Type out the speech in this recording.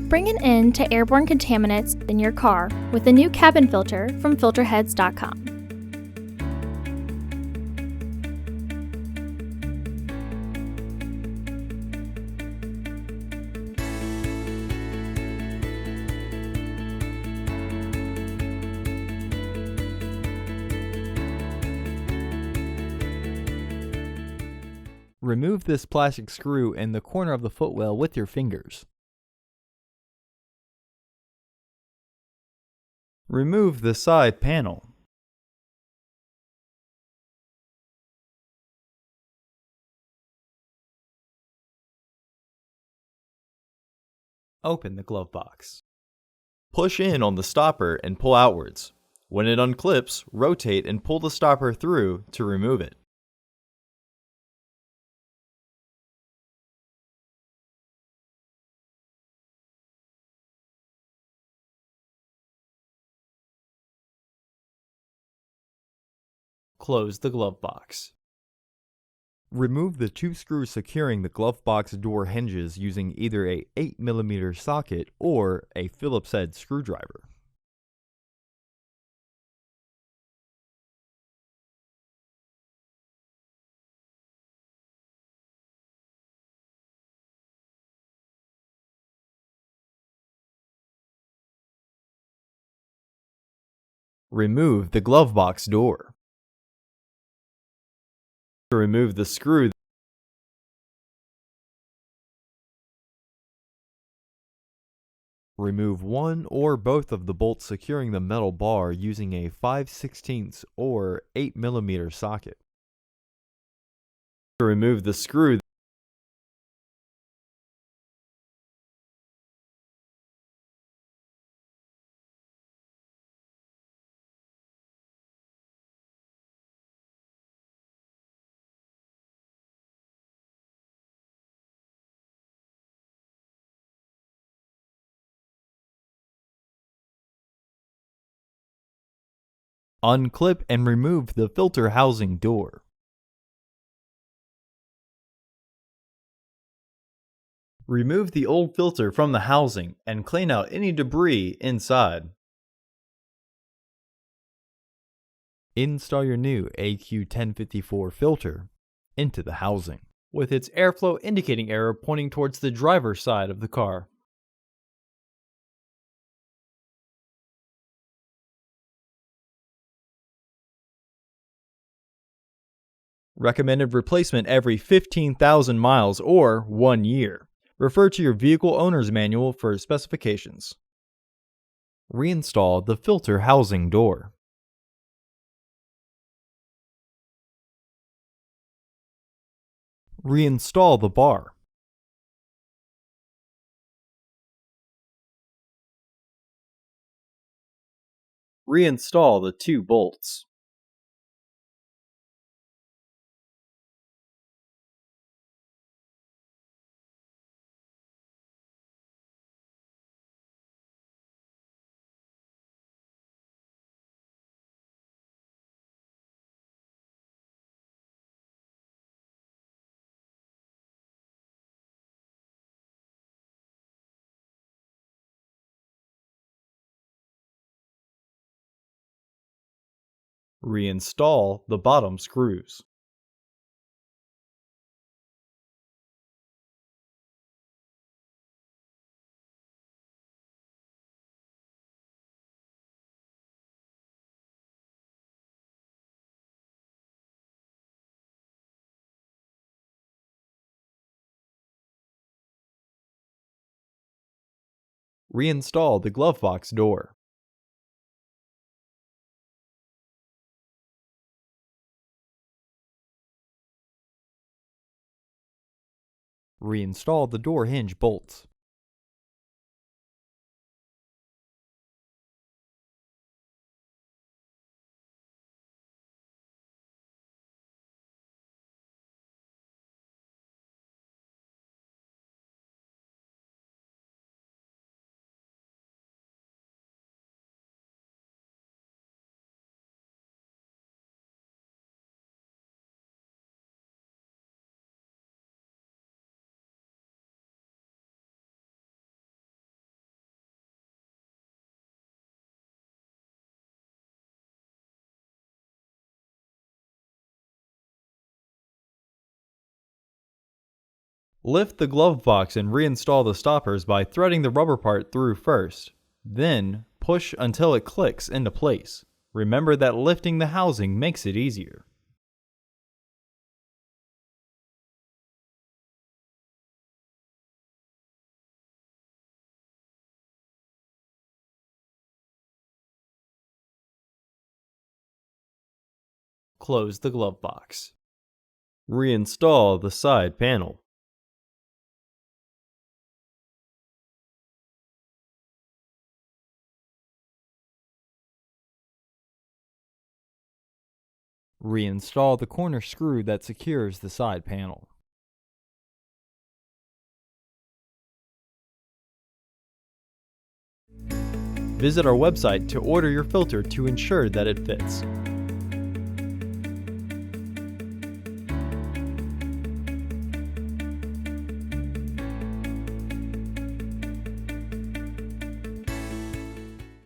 Bring an end to airborne contaminants in your car with the new cabin filter from Filterheads.com. Remove this plastic screw in the corner of the footwell with your fingers. Remove the side panel. Open the glove box. Push in on the stopper and pull outwards. When it unclips, rotate and pull the stopper through to remove it. Close the glove box. Remove the two screws securing the glove box door hinges using either a 8mm socket or a Phillips head screwdriver. Remove the glove box door. To remove the screw, remove one or both of the bolts securing the metal bar using a 5/16 or 8mm socket. To remove the screw, unclip and remove the filter housing door. Remove the old filter from the housing and clean out any debris inside. Install your new AQ1054 filter into the housing, with its airflow indicating arrow pointing towards the driver's side of the car. Recommended replacement every 15,000 miles or 1 year. Refer to your vehicle owner's manual for specifications. Reinstall the filter housing door. Reinstall the bar. Reinstall the two bolts. Reinstall the bottom screws. Reinstall the glove box door. Reinstall the door hinge bolts. Lift the glove box and reinstall the stoppers by threading the rubber part through first. Then, push until it clicks into place. Remember that lifting the housing makes it easier. Close the glove box. Reinstall the side panel. Reinstall the corner screw that secures the side panel. Visit our website to order your filter to ensure that it fits.